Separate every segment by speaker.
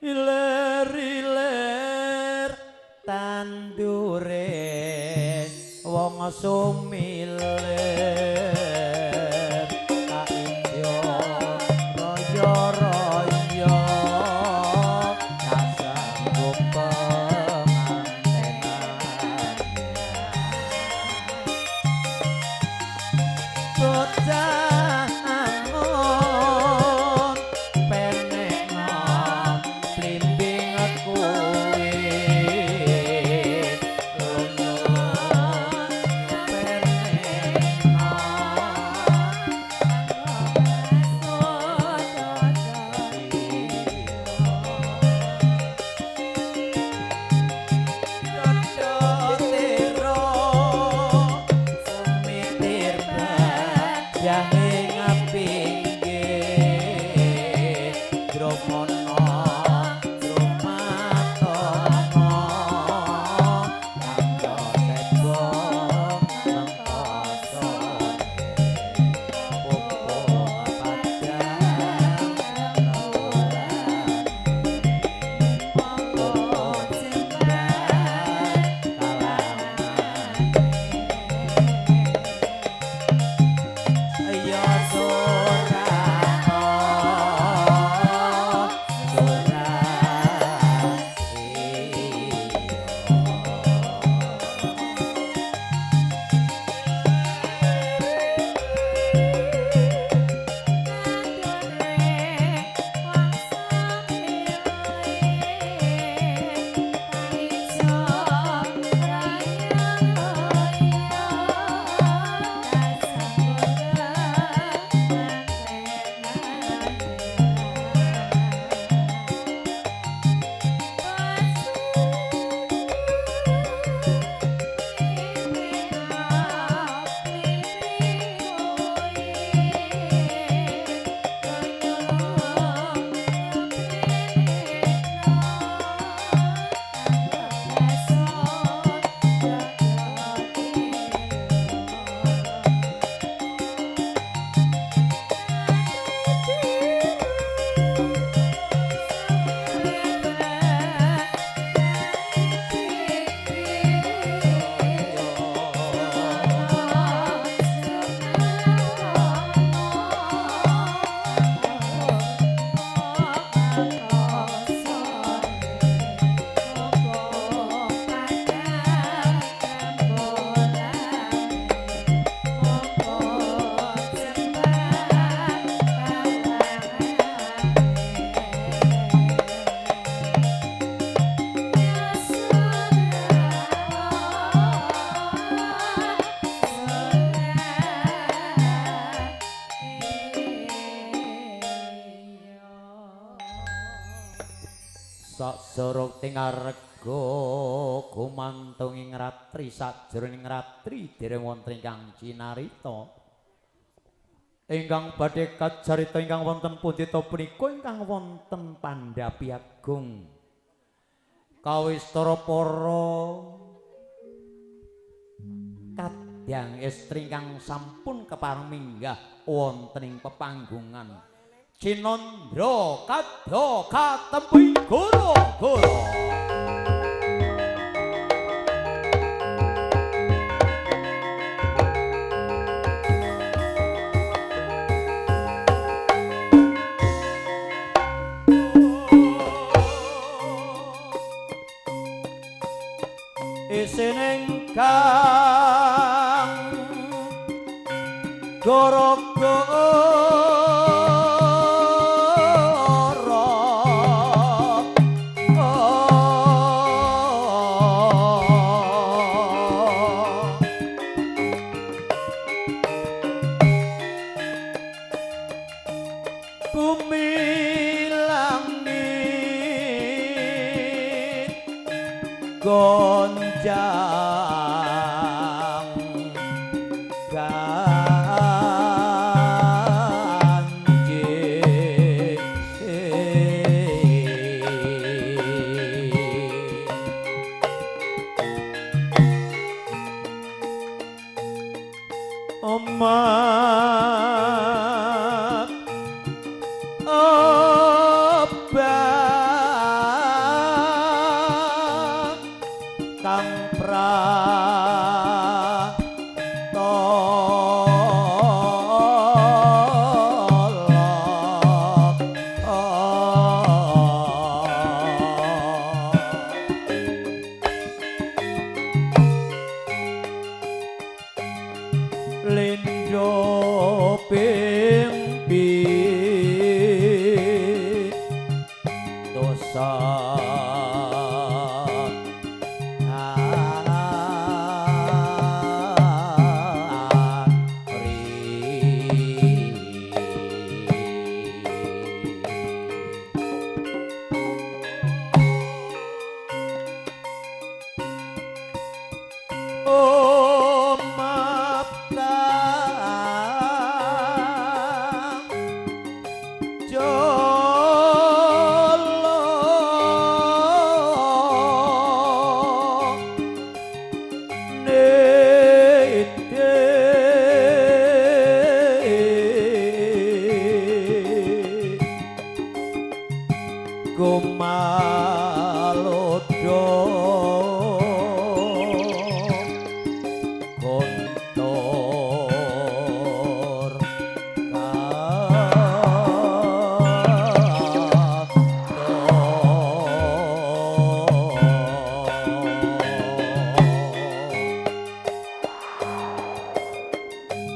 Speaker 1: iler-iler tandure wong sumiler kaindyo raya-raya kasanggup pengantenan bocah angon penekno blimbing kuwi lunyo penekno Yodotiro sumitir jahe ngapinggih dromono dromatono kanggo sebo mengkoso pupuk padang pupuk jembar kalaman ya Surano sak sorok tingarga gumantung ing ratri sajroning ratri dereng wonten ingkang cinarita ingkang badhe kacarita ingkang wonten pundhita punika ingkang wonten Pandhapi Agung kawistara para kadang estri ingkang sampun kepareng minggah wonten ing pepanggungan Cinandra kadha katempi guru-guru isining kang gara-gara gonjang ganjing omat obat dosa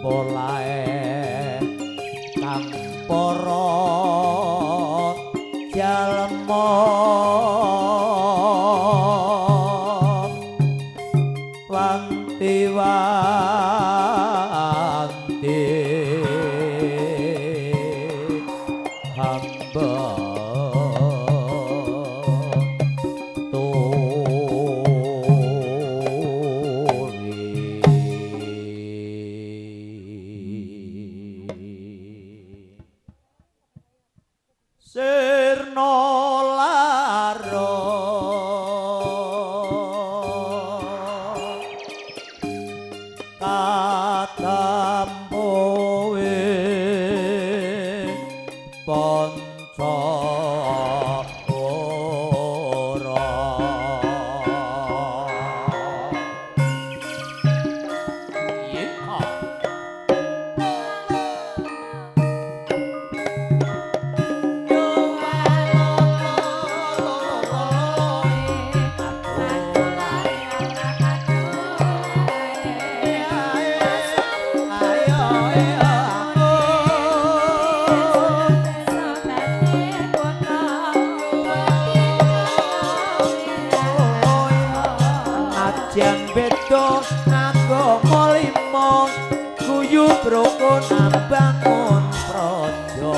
Speaker 1: polae kang para jalma wanti-wanti hamba Sirna laro katampoe panca ora jan beda agama lima guyub rukun ambangun praja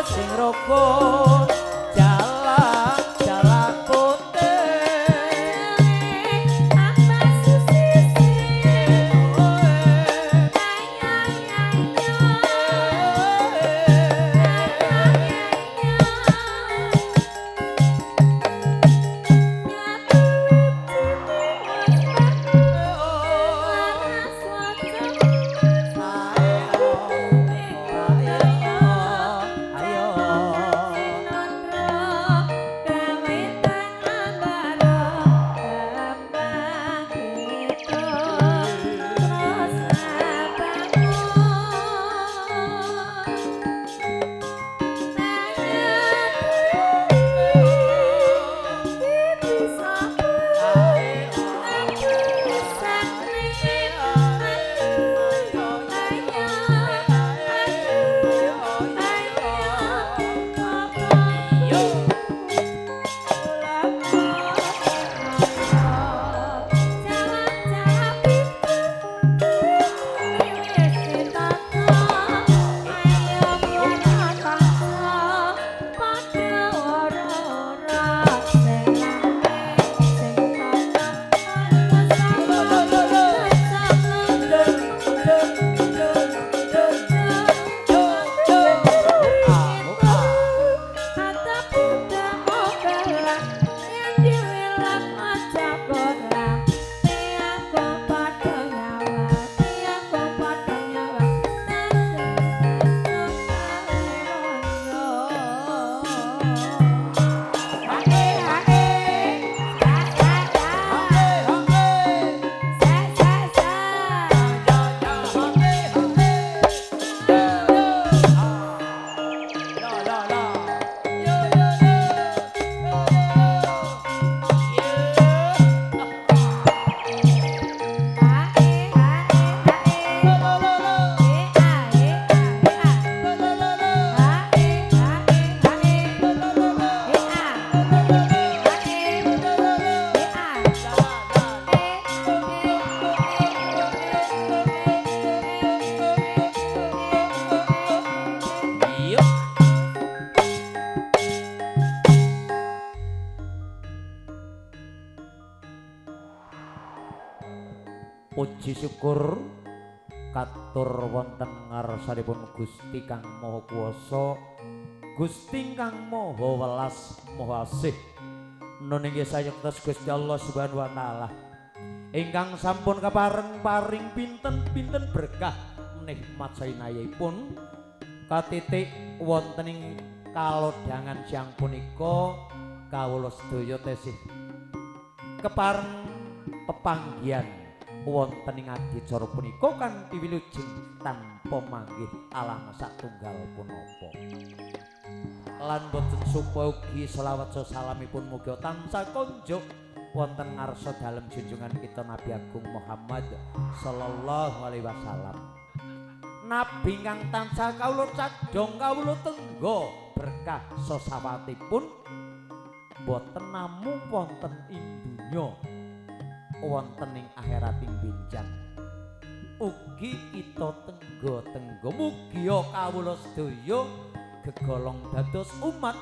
Speaker 1: sing rukun jalan jalan puji syukur katur wonten ngarsanipun Gusti Kang Maha Kuwasa, Gusti Kang Maha Welas Maha Asih. Nun inggih sayektos Gusti Allah Subhanahu wa taala ingkang sampun kapareng paring pinten-pinten berkah nikmat sainayipun katitik wonten ing kalodhangan siang punika kawula sedaya tesih kepareng pepanggihan wonten ing adicara punika kanthi wilujeng tanpa manggih alang satunggal punapa. Lan boten supa ugi selawat salamipun mugi tansah konjuk wonten ngarsa dalem junjungan kita Nabi Agung Muhammad sallallahu alaihi wasallam. Nabi kang tansah kawula cadhong kawula tengga berkah sesawatipun boten namung wonten ing donya wonten ing akhirat ing benjang ugi kita tengga-tengga mugi kawula sedaya gegolong dados umat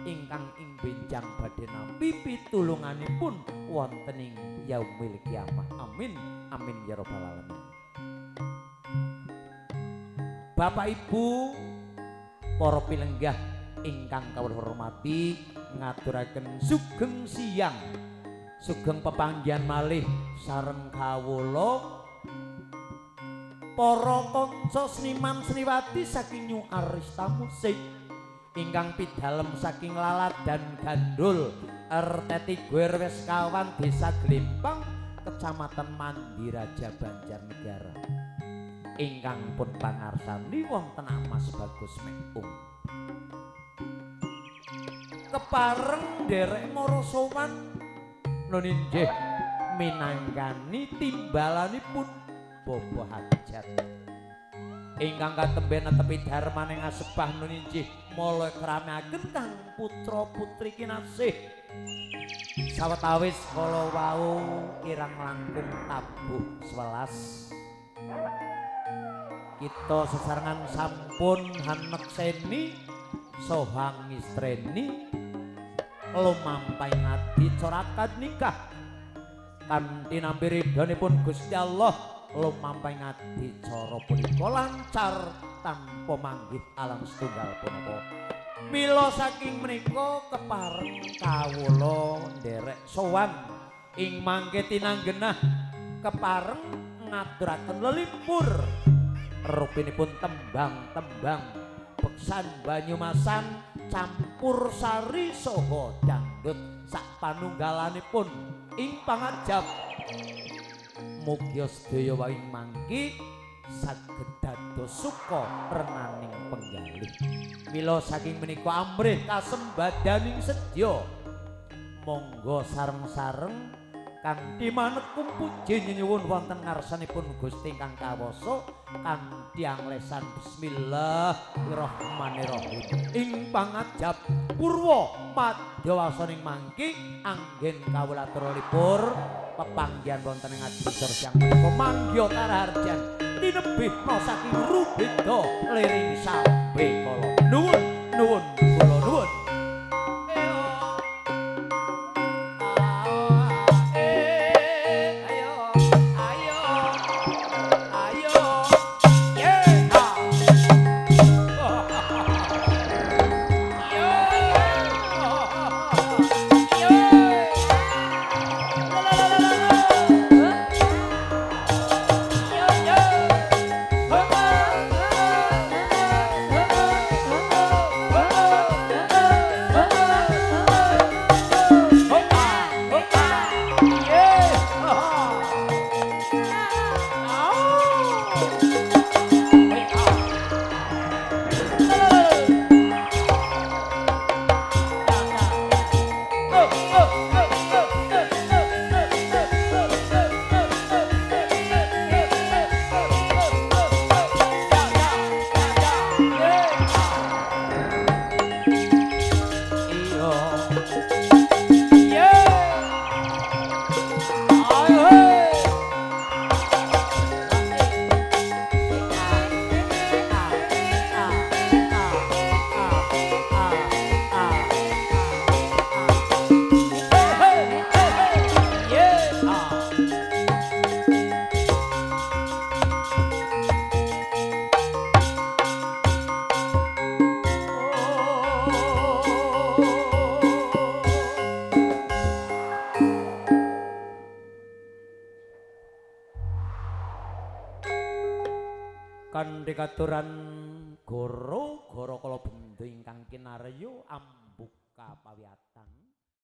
Speaker 1: ingkang ing benjang badhe nampi pitulunganipun wonten ing yaumil kiamah. Amin amin ya rabbal alamin. Bapak Ibu para pilenggah ingkang kawula hormati, ngaturaken sugeng siang sugeng pepanggihan malih sareng kawula para kanca seniman seniwati saking New Arista Musik ingkang pidalem saking Lalat dan Gandul RT 3 RW Kawan Desa Glempang Kecamatan Mandiraja Banjarnegara ingkang pun pangarsani wonten Mas Bagus Mekung kepareng nderek mara sowan nun inggih minangkani timbalanipun Bobo Hajat ingkang katembe netepi darmaning asebah nun inggih mala krameaken kang putra putri kinasih sawetawis kala wau kirang langkung tabuh 11 kita sesarengan sampun hanekseni sohang istreni lumampah ngadi corakan nikah kanthi nampi ridhonipun Gusti Allah lumampah ngadi cara punika lancar tanpa manggih alang setunggal punapa. Mila saking menika kepareng kawula nderek sowan ing mangke tinanggenah kepareng ngaturaken lelimpur rupinipun tembang-tembang beksan Banyumasan campur sari saha dangdut sak panunggalanipun ing pangajap mugi sedaya waying mangki saged dados suka renaning penggalih. Mila saking menika amrih kasembadaning sedya monggo sareng-sareng kanthi manekum puji nyuwun wonten ngarsanipun Gusti ingkang kawasa kanthi anglesan bismillahirrahmanirrahim ing pangajap purwa madyawasaning mangki anggen kawula aturipun pepanggihan wonten ing adicara siang menika manggya karaharjan tinebihna saking rubeda liring sambe kala nuwun nuwun kula nuwun. Kanthi katuran goro kala benda ingkang kinarya ambuka pawiatan